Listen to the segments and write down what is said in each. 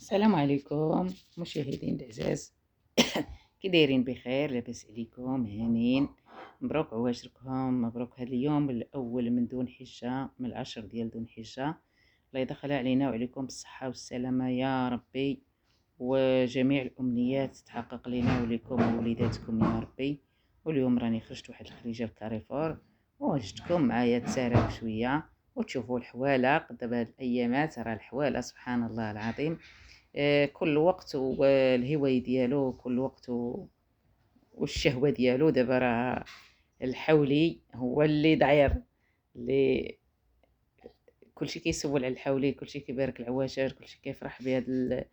السلام عليكم مشاهدين العزاز. كي دايرين؟ بخير؟ لاباس عليكم؟ هانين؟ مبروك عواشركم، مبروك هذا اليوم الاول من ذو الحجه، من العشر ديال ذو الحجه. الله يدخل علينا وعليكم بالصحه والسلامه يا ربي، وجميع الامنيات تحقق لنا ولكم ووليداتكم يا ربي. واليوم راني خرجت واحد الخريجه الكاريفور وجدتكم معايا تسارع شويه وتشوفوا الحواله. دابا هاد الايامات راه الحواله سبحان الله العظيم، كل وقت والهواية ديالو، كل وقت والشهوة ديالو. دابا راه الحولي هو اللي داير، اللي كلشي كيسول على الحولي، كلشي كيبارك العواشر، كلشي كيفرح بهذا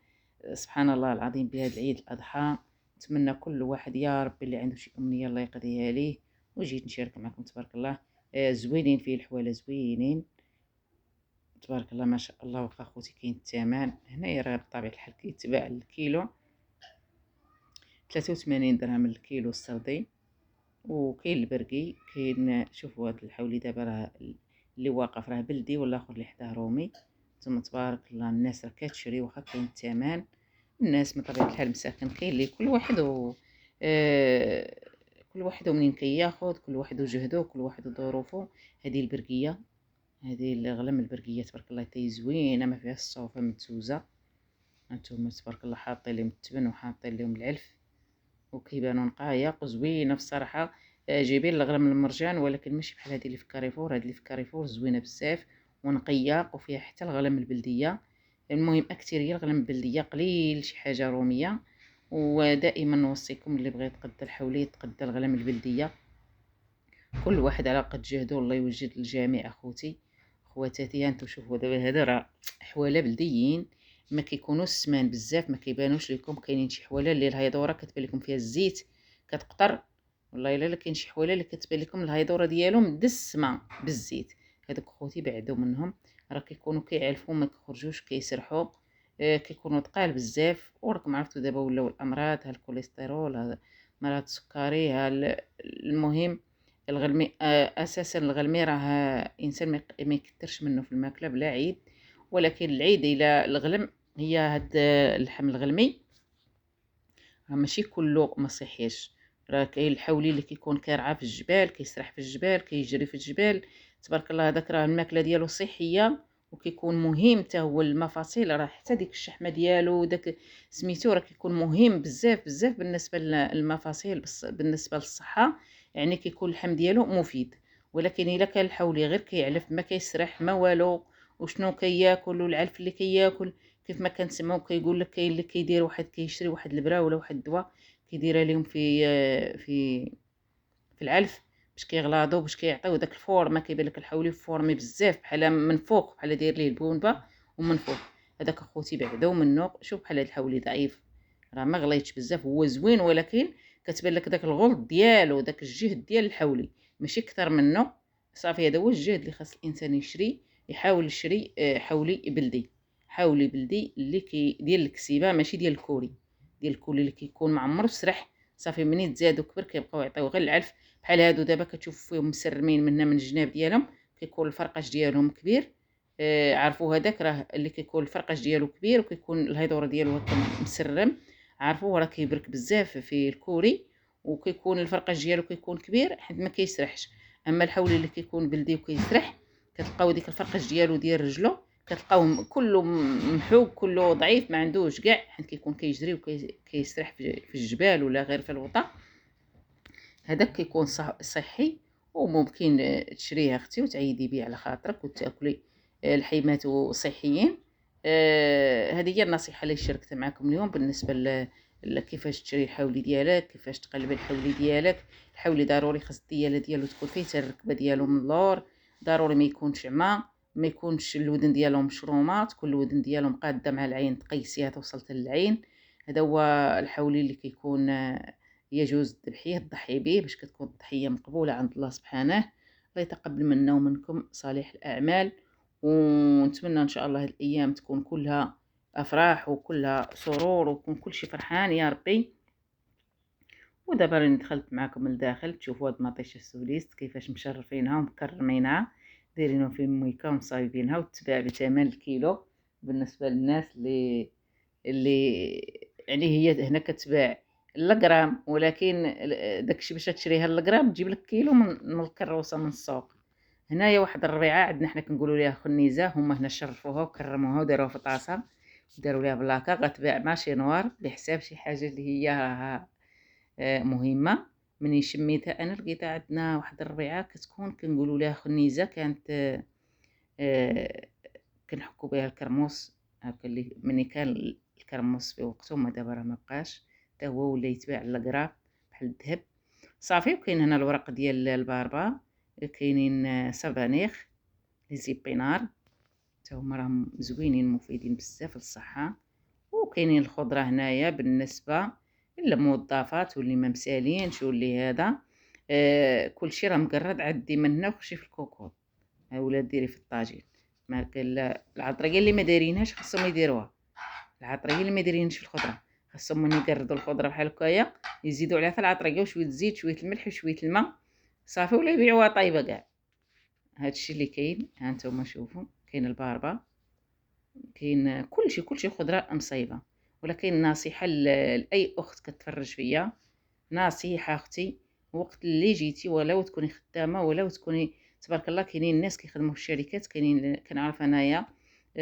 سبحان الله العظيم بهذا العيد الاضحى. نتمنى كل واحد يا ربي اللي عنده شي امنيه الله يقضيها ليه. وجيت نشارك معكم تبارك الله. زوينين فيه الحواله، زوينين تبارك الله ما شاء الله. واخا خوتي كاين الثمن هنايا راه بطبيعه الحال كيتباع الكيلو 83 درهم الكيلو السردين. وكاين البرقي، كاين شوفوا هذا الحولي دابا راه اللي واقف راه بلدي والاخر اللي حداه رومي. ثم تبارك الله الناس راه كتشري واخا كاين الثمن. الناس من طبيعه الحال مساكن، كاين اللي كل واحد كل واحد منين كياخذ، كل واحد وجهدو، كل واحد وظروفه. هذه البرقيه، هذه الغلم البرقيه تبارك الله تاي زوينه، ما فيها الصوفه متزوزه. هانتوما تبارك الله حاطين لهم التبن وحاطين لهم العلف وكيبانوا نقايق وزوينه بصراحه. جايبين الغرام المرجان، ولكن ماشي بحال هذه اللي في كاريفور. هذه اللي في كاريفور زوينه بزاف ونقياق وفيها حتى الغلام البلديه. المهم اكثريه الغلام البلديه، قليل شي حاجه روميه. ودائما نوصيكم اللي بغى يتقدى الحولي يتقدى الغلام البلديه. كل واحد على قد جهده، الله يوجد الجميع اخوتي خواتاتي. انتم شوفوا دابا هذا راه حواله بلديين، ما كيكونوش سمان بزاف، ما كيبانوش لكم. كاينين شي حواله اللي الهيدوره كتبان لكم فيها الزيت كتقطر، والله الا كاين شي حواله اللي كتبان لكم الهيدوره ديالهم دسمه بالزيت. هذوك خوتي بعدوا منهم، راه كيكونوا كيعلفوا ما كيخرجوش كيسرحوا. كيكونوا ثقال بزاف. وراكم عرفتوا دابا ولاو الامراض، ها الكوليسترول، ها مرض السكري، ها المهم الغلمي. اساسا الغلمي راه انسان ما يكثرش منه في الماكله بلا عيب. ولكن العيد الى الغلم هي هاد اللحم الغلمي راه ماشي كله ما صحيش. راه كاين الحولي اللي كيكون كارعه في الجبال، كيسرح في الجبال، كيجري في الجبال تبارك الله. هذاك راه الماكله ديالو صحيه وكيكون مهم حتى هو المفاصل. راه حتى ديك الشحمه ديالو داك سميتو راه كيكون مهم بزاف بزاف بالنسبه للمفاصل، بالنسبه للصحه. يعني كيكون اللحم ديالو مفيد. ولكن الا كان الحولي غير كيعلف ما كيسرح ما والو، وشنو كياكل والعلف اللي كياكل كيف ما كنسمعوا كيقول لك كاين اللي كيدير واحد كيشري واحد البرا ولا واحد الدواء كيديرها لهم في في العلف باش كيغلاضوا باش كيعطيو داك الفور. ما كيبان لك الحولي فورمي بزاف بحال من فوق، بحال داير ليه البونبه ومن فوق. هذاك اخوتي بعدو منه. شوف بحال هاد الحولي ضعيف، راه ما غليتش بزاف، هو زوين ولكن كتبان لك داك الغلط ديالو، داك الجهد ديال الحولي ماشي كثر منه. صافي هذا هو الجهد اللي خاص الانسان يشري. يحاول يشري حولي بلدي، حولي بلدي اللي ديال الكسيبه ماشي ديال الكوري. ديال الكوري اللي كيكون معمر وسرح صافي منين تزادو كبر كيبقاو يعطيو غير العلف. بحال هادو دابا كتشوف فيهم مسرمين من الجناب ديالهم، كيكون الفرقاش ديالهم كبير. عرفوا هذاك راه اللي كيكون الفرقاش ديالو كبير وكيكون الهيدوره ديالو هكا مسرم. عرفوا راه كيبرك بزاف في الكوري، وكيكون الفرقاش ديالو كيكون كبير حيت ما كيسرحش. اما الحولي اللي كيكون بلدي وكيسرح كتلقاو ديك الفرقاش ديالو ديال رجلو كتلقاوه كله محوق، كله ضعيف، ما عندوش كاع حيت كيكون كيجري وكيسرح في الجبال ولا غير في الوطا. هذاك كيكون صحي وممكن تشريه اختي وتعيدي بيه على خاطرك وتاكلي الحيمات صحيين. هذه هي النصيحه اللي شاركت معكم اليوم بالنسبه كيفاش تشري الحولي ديالك، كيفاش تقلبي الحولي ديالك. الحولي ضروري خاص الدياله ديالو تكون فيه حتى الركبه ديالو من اللور. ضروري ما يكونش عمى، ما يكونش الودن ديالو مشرومه، تكون الودن ديالو مقاده مع العين تقيسيها توصلت للعين. هذا هو الحولي اللي كيكون يجوز الذبحيه تضحي به باش كتكون الضحيه مقبوله عند الله سبحانه. الله يتقبل منا ومنكم صالح الاعمال. ونتمنى ان شاء الله هذه الايام تكون كلها افراح وكلها سرور ويكون كل شيء فرحان يا ربي. ودابا راني دخلت معكم لداخل تشوفوا هاد مطيشه السوليست كيفاش مشرفينها ومكرمينها، دايرينهم في مويكا ومصايبينها وتتباع بثمن الكيلو بالنسبه للناس اللي اللي يعني هي هنا كتباع الغرام، ولكن داكشي باش تشريها الغرام تجيب لك كيلو من الكروسه من السوق. هنايا واحد الربيعه عندنا حنا كنقولوا ليها خنيزه، هما هنا شرفوها وكرموها وداروها في طاسه وداروا ليها بلاكه، غتباع ماشي نوار بحساب شي حاجه اللي هي راها مهمه. مني شميتها انا لقيتها عندنا واحد الربيعه كتكون كنقولوا ليها خنيزه، كانت آه، كنحكوا بها الكرموس هكا، اللي مني كان الكرموس في وقته، ما دابا راه مبقاش، حتى هو ولا يتباع للقراب بحال الذهب صافي. وكاين هنا الورق ديال الباربا، كاينين سبانيخ، لي زيبينار حتى هما راهم زوينين مفيدين بزاف للصحه. وكاينين الخضره هنايا بالنسبه للموظفات واللي ما مسالينش واللي هذا كلشي راه مقرد، عدي من هنا وخشي في الكوكوط ولا ديري في الطاجين. ما كاين العطريه اللي ما دايرينهاش خاصهم يديروها، العطريه اللي ما دايرينش في الخضره خاصهم من يقردوا الخضره بحال هكايا، يزيدوا عليها العطريه وشويه الزيت شويه الملح وشويه الماء صافي، ولا يبيعوها طايبه كاع. هادشي اللي كاين. ها نتوما شوفوا، كاين الباربه، كاين كلشي خضره مصايبه. ولكن نصيحه لاي اخت كتفرج فيا، نصيحه اختي، وقت اللي جيتي ولو تكوني خدامه ولو تكوني تبارك الله، كاينين الناس كيخدموا في الشركات، كاينين كنعرف انايا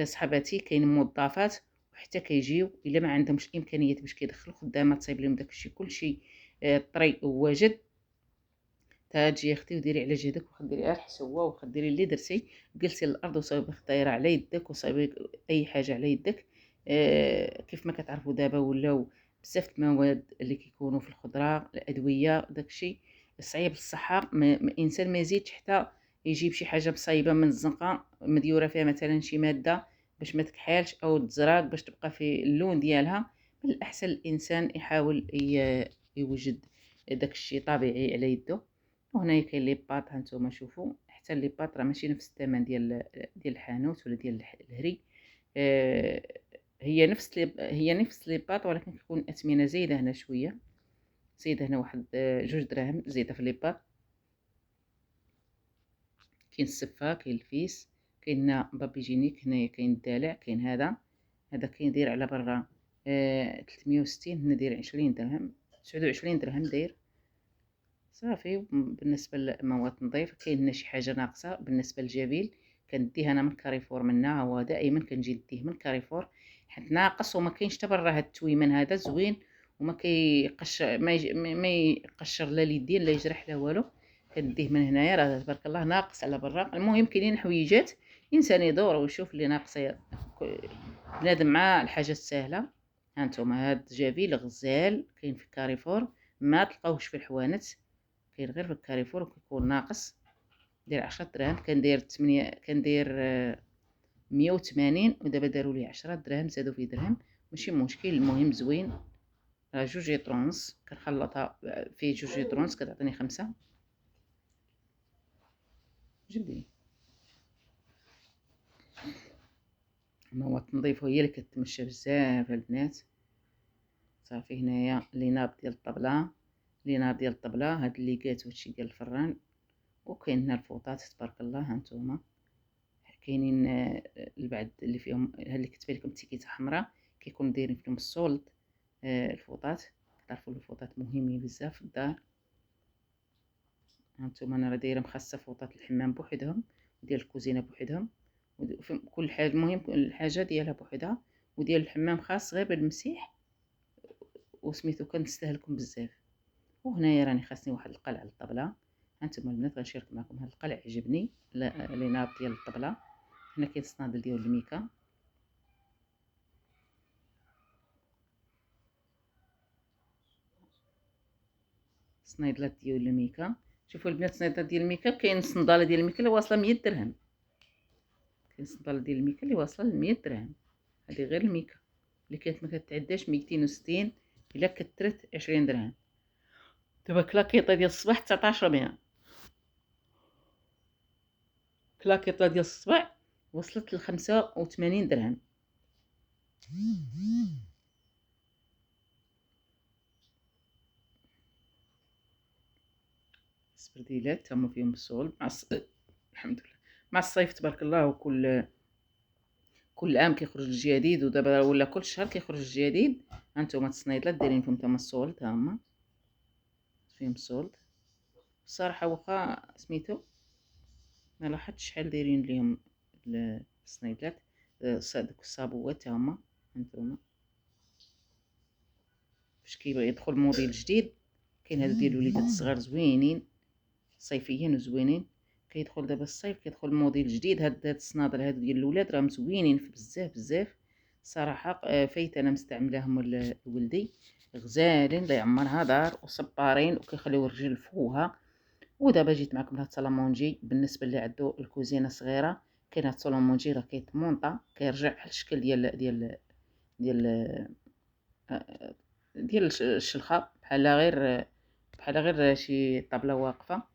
صحباتي كاين موظفات وحتى كيجيو الا ما عندهمش الامكانيات باش كيدخلوا خدامه تصايب لهم داكشي كلشي طري وواجد، تجي اختي وديري على جهدك وخديري الحسوه وخديري اللي درتي، قلتي للارض وصايبي الخطيره على يدك وصايبي اي حاجه على يدك. كيف ما كتعرفوا دابا ولاو بزاف المواد اللي كيكونوا في الخضره، الادويه داكشي صعيب للصحه. الانسان ما يزيدش حتى يجيب شي حاجه مصايبه من الزنقه مديوره فيها مثلا شي ماده باش ما تكحالش او تزرق باش تبقى في اللون ديالها. من الاحسن الانسان يحاول يوجد داكشي طبيعي على يده. وهنايا كاين لي باط، هانتوما شوفوا، حتى لي باط راه ماشي نفس الثمن ديال الحانوت ولا ديال الهري. آه هي نفس لي باط، ولكن كتكون اثمنه زايده هنا شويه، زايده هنا واحد 2 دراهم زايده في لي باط. كاين السفه، كاين الفيس، كاين هنا بابيجينيك، هنايا كاين الدلع، كاين هذا كاين داير على برا 360، هنا داير 20 درهم 29 درهم داير صافي. بالنسبه للمواد النظيف كاين هنا شي حاجه ناقصه بالنسبه للجبيل، كنديه انا من كاريفور، منها هو دائما كنجي نديه من كاريفور حيت ناقص وما كاينش حتى برا. هاد التويمن هذا زوين وما كيقشر ما يقشر لا اليدين لا يجرح لا والو، كنديه من هنايا راه تبارك الله ناقص على برا. المهم كاينين حويجات الانسان يدور ويشوف اللي ناقصه بنادم مع الحاجه السهله. هانتوما هاد جبيل غزال كاين في كاريفور، ما تلقاوش في الحوانت، كاين غير في الكاريفور وكيكون ناقص. داير 10 دراهم، كان داير 180 ودابا داروا ليه 10 دراهم زادوا فيه درهم ماشي مشكل. المهم زوين، راه 2 لتر ونص كنخلطها فيه 2 لتر ونص كتعطيني 5. جبدي مواد تنظيف هي اللي كتمشى بزاف البنات صافي. هنايا ليناب ديال الطبله، ليناب ديال الطبله هاد اللي قات وهادشي ديال الفران. وكاين هنا الفوطات تبارك الله، هانتوما كاينين البعد اللي فيهم اللي كتبان لكم تيكيته حمراء كيكون دايرين فيهم الصولد. الفوطات كتعرفوا الفوطات مهمين بزاف في الدار. هانتوما انا راه دايره مخصصه فوطات الحمام بوحدهم وديال الكوزينه بوحدهم، كل حاجه المهم كل حاجه ديالها بوحدها، وديال الحمام خاص غير بالمسيح وسميتو كنستهلكم بزاف. وهنايا راني خاصني واحد القلع للطبله. هانتوما البنات غنشارك معكم هذا القلع عجبني لي ناب ديال الطبله. هنا كاين الصنادل ديال الميكا، صنيدلات ديال الميكا. شوفوا البنات صنيدلات ديال الميكا، كاين صنداله ديال الميكا اللي واصله 100 درهم، كاين صنداله ديال الميكا اللي واصله ل 100 درهم. هذه غير الميكا اللي كانت ما كتعداش 260 الا كثرت 20 درهم. دابا كلاكيطه ديال الصباح 1900، كلاكيطه ديال الصباح وصلت ل 85 درهم. السبرديلات هما فيهم الصول مع الحمد لله مع الصيف تبارك الله. وكل كل عام كيخرج الجديد، ودابا ولا كل شهر كيخرج الجديد. هانتوما التصنيدلات دايرين فيهم تما السولد، ها هما فيهم السولد. الصراحه واخا سميتو ما لاحظتش شحال دايرين ليهم التصنيدلات. دوك الصابوات ها هما هانتوما فاش كيبغي يدخل موديل جديد. كاين هادو ديال الوليدات الصغار زوينين صيفيين وزوينين. كيدخل دابا الصيف كيدخل موديل جديد. هاد الصنادل هادو ديال الولاد راهم زوينين بزاف بزاف صراحه. فايت انا مستعملاهم لولدي، غزالين الله يعمرها دار وصبارين وكيخليو الرجل فوها. ودابا جيت معكم لهاد الصالامونجي بالنسبه اللي عندو الكوزينه صغيره. كاين هاد الصالامونجي راه كيتمونطا كيرجع بحال الشكل ديال ديال الشلخه، بحال غير شي طابله واقفه.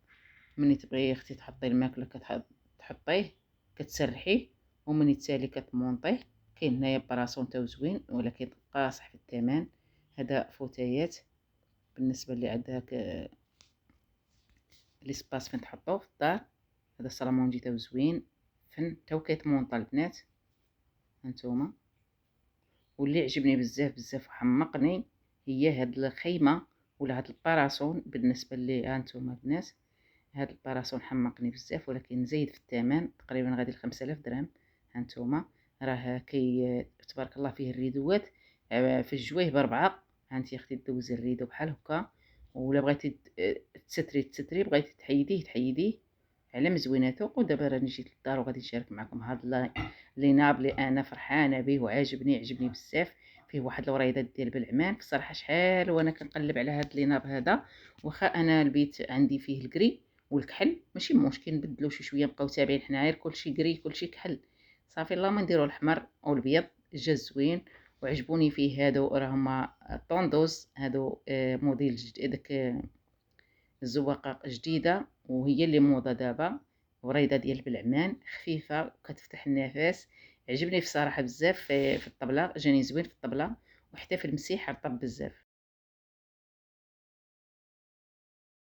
ملي تبغي اختي تحطي الماكله كتحطيه كتسرحيه، ومن يتسالي كتمونطيه. كاين هنايا براسون تاو زوين ولكن قاصح في الثمن. هذا فوتايات بالنسبه اللي عندها لي سباس فين تحطوه في الدار. هذا الصالامونجي تاو زوين فن تاو كيتمونطا البنات هانتوما. واللي عجبني بزاف بزاف وحمقني هي هاد الخيمه ولا هاد الباراسون. بالنسبه لي هانتوما البنات هاد الباراسون حمقني بزاف ولكن زايد في الثمن، تقريبا غادي ل5000 درهم. هانتوما راه تبارك الله فيه الريدوات في الجويه ب4. هانتي اختي دوزي الريدو بحال هكا، ولا بغيتي تستري بغيتي تحيديه على مزويناتو. ودابا راني جيت للدار وغادي نشارك معكم هاد ليناب اللي انا فرحانه به عجبني بزاف. فيه واحد الوريضات ديال بالعمان بصراحه شحال وانا كنقلب على هاد ليناب هذا. واخا انا البيت عندي فيه الكري والكحل ماشي مشكل نبدلو شويه نبقاو تابعين حنا غير كلشي كري كلشي كحل صافي. اللهم نديرو الاحمر او الابيض جا زوين. وعجبوني فيه هادو راهما طوندوز هادو موديل داك الزواقه جديده وهي اللي موضه دابا. وريضه ديال بالعمان خفيفه وكتفتح النفس. عجبني بصراحه بزاف في الطبله، جاني زوين في الطبله وحتى في المسيح رطب بزاف.